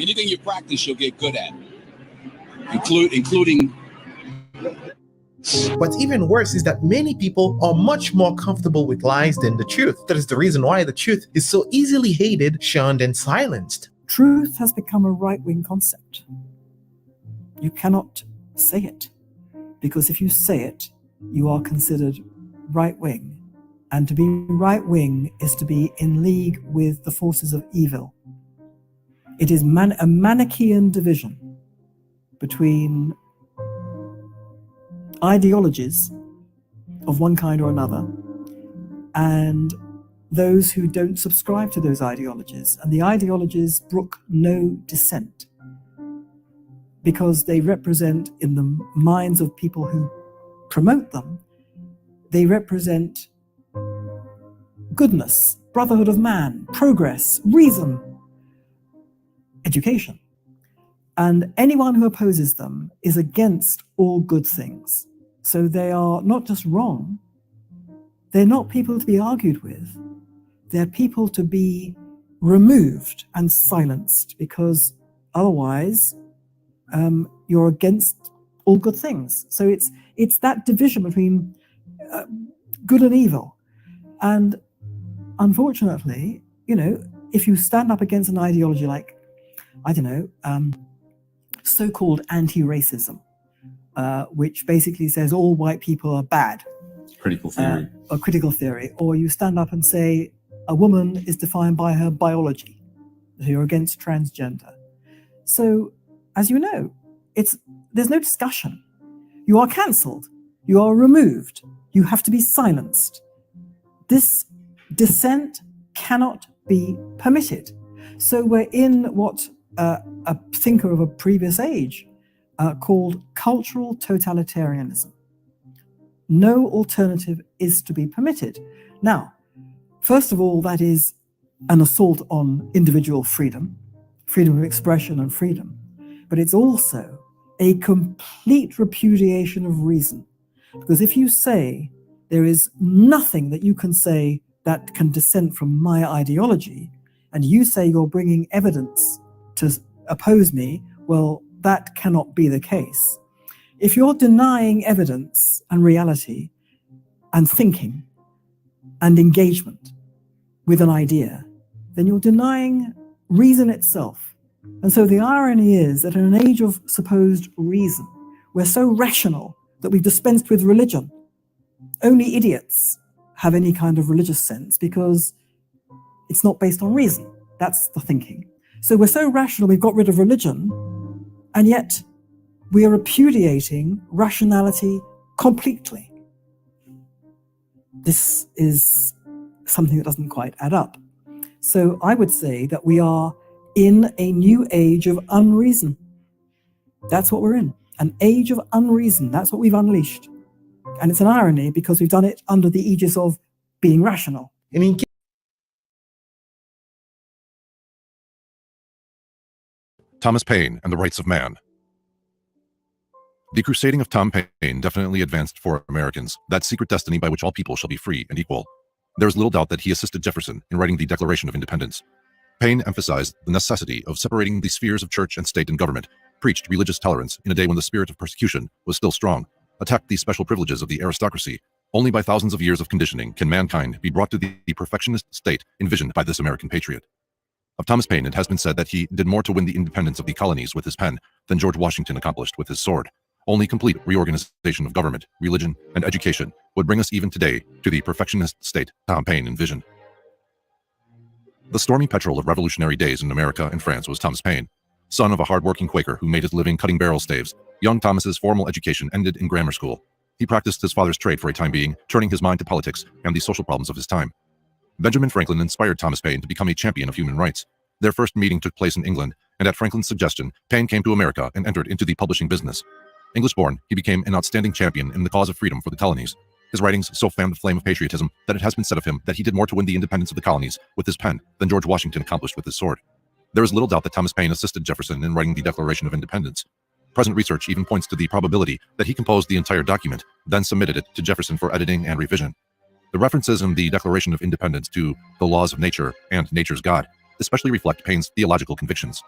Anything you practice, you'll get good at, including. What's even worse is that many people are much more comfortable with lies than the truth. That is the reason why the truth is so easily hated, shunned, and silenced. Truth has become a right-wing concept. You cannot say it, because if you say it, you are considered right-wing. And to be right-wing is to be in league with the forces of evil. It is a Manichaean division between ideologies of one kind or another and those who don't subscribe to those ideologies. And the ideologies brook no dissent because they represent, in the minds of people who promote them, they represent goodness, brotherhood of man, progress, reason, education. And anyone who opposes them is against all good things. So they are not just wrong, they're not people to be argued with. They're people to be removed and silenced, because otherwise you're against all good things. So it's that division between good and evil. And unfortunately, if you stand up against an ideology like, so-called anti-racism, which basically says all white people are bad. Critical theory. Or critical theory. Or you stand up and say a woman is defined by her biology. So you're against transgender. So, as you know, there's no discussion. You are cancelled. You are removed. You have to be silenced. This dissent cannot be permitted. So we're in what a thinker of a previous age called cultural totalitarianism. No alternative is to be permitted. Now, first of all, that is an assault on individual freedom of expression and freedom. But it's also a complete repudiation of reason. Because if you say there is nothing that you can say that can dissent from my ideology, and you say you're bringing evidence to oppose me, well, that cannot be the case. If you're denying evidence and reality and thinking and engagement with an idea, then you're denying reason itself. And so the irony is that in an age of supposed reason, we're so rational that we've dispensed with religion. Only idiots have any kind of religious sense because it's not based on reason. That's the thinking. So we're so rational, we've got rid of religion, and yet we are repudiating rationality completely. This is something that doesn't quite add up. So I would say that we are in a new age of unreason. That's what we're in. An age of unreason. That's what we've unleashed. And it's an irony because we've done it under the aegis of being rational. I mean, Thomas Paine and the Rights of Man. The crusading of Tom Paine definitely advanced for Americans that secret destiny by which all people shall be free and equal. There is little doubt that he assisted Jefferson in writing the Declaration of Independence. Paine emphasized the necessity of separating the spheres of church and state and government, preached religious tolerance in a day when the spirit of persecution was still strong, attacked the special privileges of the aristocracy. Only by thousands of years of conditioning can mankind be brought to the perfectionist state envisioned by this American patriot. Of Thomas Paine, it has been said that he did more to win the independence of the colonies with his pen than George Washington accomplished with his sword. Only complete reorganization of government, religion, and education would bring us even today to the perfectionist state Tom Paine envisioned. The stormy petrel of revolutionary days in America and France was Thomas Paine. Son of a hard-working Quaker who made his living cutting barrel staves, young Thomas's formal education ended in grammar school. He practiced his father's trade for a time being, turning his mind to politics and the social problems of his time. Benjamin Franklin inspired Thomas Paine to become a champion of human rights. Their first meeting took place in England, and at Franklin's suggestion, Paine came to America and entered into the publishing business. English-born, he became an outstanding champion in the cause of freedom for the colonies. His writings so fanned the flame of patriotism that it has been said of him that he did more to win the independence of the colonies with his pen than George Washington accomplished with his sword. There is little doubt that Thomas Paine assisted Jefferson in writing the Declaration of Independence. Present research even points to the probability that he composed the entire document, then submitted it to Jefferson for editing and revision. The references in the Declaration of Independence to the laws of nature and nature's God especially reflect Paine's theological convictions.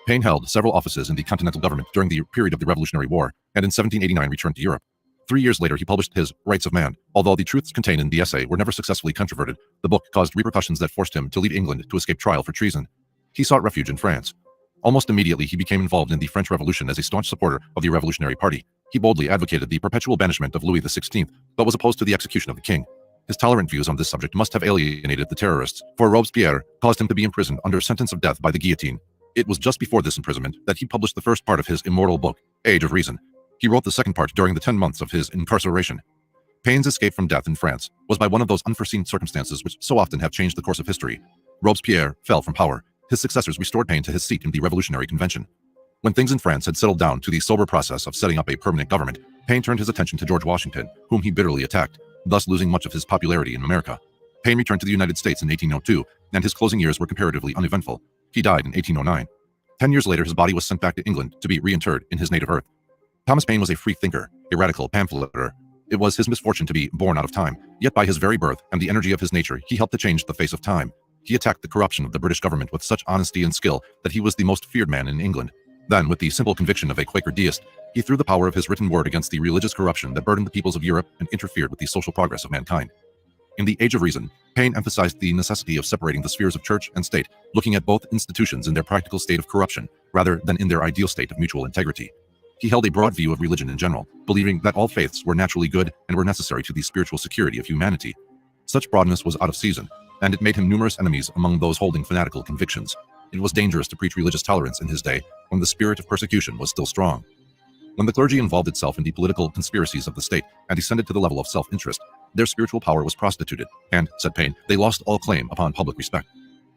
Paine held several offices in the Continental government during the period of the Revolutionary War, and in 1789 returned to Europe. 3 years later, he published his Rights of Man. Although the truths contained in the essay were never successfully controverted, the book caused repercussions that forced him to leave England to escape trial for treason. He sought refuge in France. Almost immediately, he became involved in the French Revolution as a staunch supporter of the Revolutionary Party. He boldly advocated the perpetual banishment of Louis XVI, but was opposed to the execution of the king. His tolerant views on this subject must have alienated the terrorists, for Robespierre caused him to be imprisoned under sentence of death by the guillotine. It was just before this imprisonment that he published the first part of his immortal book, Age of Reason. He wrote the second part during the 10 months of his incarceration. Paine's escape from death in France was by one of those unforeseen circumstances which so often have changed the course of history. Robespierre fell from power. His successors restored Paine to his seat in the Revolutionary Convention. When things in France had settled down to the sober process of setting up a permanent government, Paine turned his attention to George Washington, whom he bitterly attacked, thus losing much of his popularity in America. Paine returned to the United States in 1802, and his closing years were comparatively uneventful. He died in 1809. 10 years later, his body was sent back to England to be reinterred in his native earth. Thomas Paine was a free thinker, a radical pamphleteer. It was his misfortune to be born out of time, yet by his very birth and the energy of his nature, he helped to change the face of time. He attacked the corruption of the British government with such honesty and skill that he was the most feared man in England. Then, with the simple conviction of a Quaker deist, he threw the power of his written word against the religious corruption that burdened the peoples of Europe and interfered with the social progress of mankind. In the Age of Reason, Paine emphasized the necessity of separating the spheres of church and state, looking at both institutions in their practical state of corruption, rather than in their ideal state of mutual integrity. He held a broad view of religion in general, believing that all faiths were naturally good and were necessary to the spiritual security of humanity. Such broadness was out of season, and it made him numerous enemies among those holding fanatical convictions. It was dangerous to preach religious tolerance in his day, when the spirit of persecution was still strong. When the clergy involved itself in the political conspiracies of the state and descended to the level of self-interest, their spiritual power was prostituted, and, said Paine, they lost all claim upon public respect.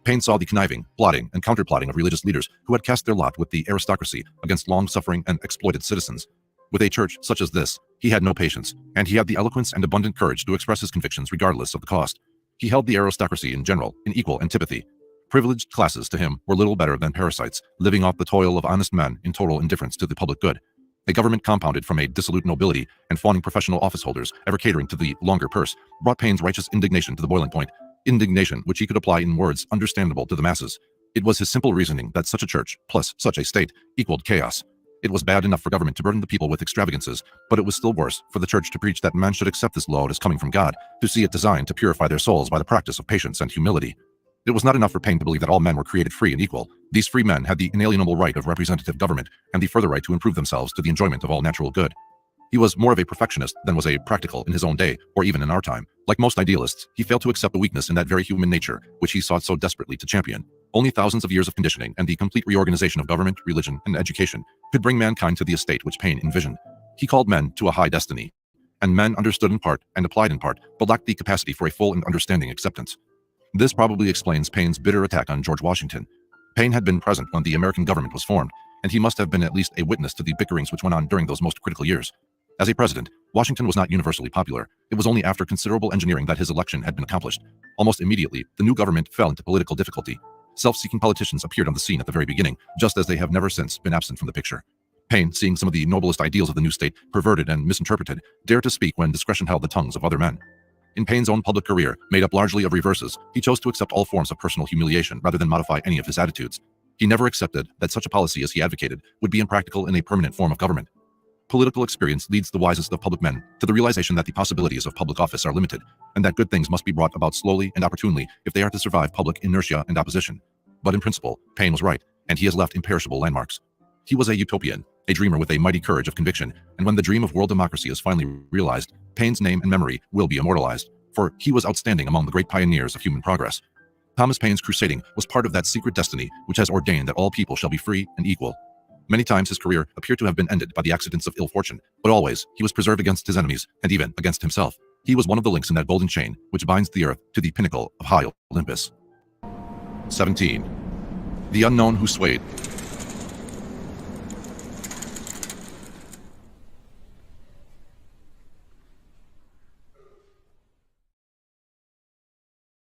Paine saw the conniving, plotting, and counterplotting of religious leaders who had cast their lot with the aristocracy against long-suffering and exploited citizens. With a church such as this, he had no patience, and he had the eloquence and abundant courage to express his convictions regardless of the cost. He held the aristocracy in general in equal antipathy. Privileged classes to him were little better than parasites, living off the toil of honest men in total indifference to the public good. A government compounded from a dissolute nobility and fawning professional office holders, ever catering to the longer purse, brought Paine's righteous indignation to the boiling point. Indignation which he could apply in words understandable to the masses. It was his simple reasoning that such a church, plus such a state, equaled chaos. It was bad enough for government to burden the people with extravagances, but it was still worse for the church to preach that man should accept this load as coming from God, to see it designed to purify their souls by the practice of patience and humility. It was not enough for Paine to believe that all men were created free and equal. These free men had the inalienable right of representative government and the further right to improve themselves to the enjoyment of all natural good. He was more of a perfectionist than was a practical in his own day, or even in our time. Like most idealists, he failed to accept the weakness in that very human nature which he sought so desperately to champion. Only thousands of years of conditioning and the complete reorganization of government, religion, and education could bring mankind to the estate which Paine envisioned. He called men to a high destiny, and men understood in part and applied in part, but lacked the capacity for a full and understanding acceptance. This probably explains Paine's bitter attack on George Washington. Paine had been present when the American government was formed, and he must have been at least a witness to the bickerings which went on during those most critical years. As a president, Washington was not universally popular. It was only after considerable engineering that his election had been accomplished. Almost immediately, the new government fell into political difficulty. Self-seeking politicians appeared on the scene at the very beginning, just as they have never since been absent from the picture. Paine, seeing some of the noblest ideals of the new state perverted and misinterpreted, dared to speak when discretion held the tongues of other men. In Paine's own public career, made up largely of reverses, he chose to accept all forms of personal humiliation rather than modify any of his attitudes. He never accepted that such a policy as he advocated would be impractical in a permanent form of government. Political experience leads the wisest of public men to the realization that the possibilities of public office are limited, and that good things must be brought about slowly and opportunely if they are to survive public inertia and opposition. But in principle, Paine was right, and he has left imperishable landmarks. He was a utopian, a dreamer with a mighty courage of conviction, and when the dream of world democracy is finally realized, Paine's name and memory will be immortalized, for he was outstanding among the great pioneers of human progress. Thomas Paine's crusading was part of that secret destiny which has ordained that all people shall be free and equal. Many times his career appeared to have been ended by the accidents of ill fortune, but always he was preserved against his enemies, and even against himself. He was one of the links in that golden chain which binds the earth to the pinnacle of high Olympus. 17. The unknown who swayed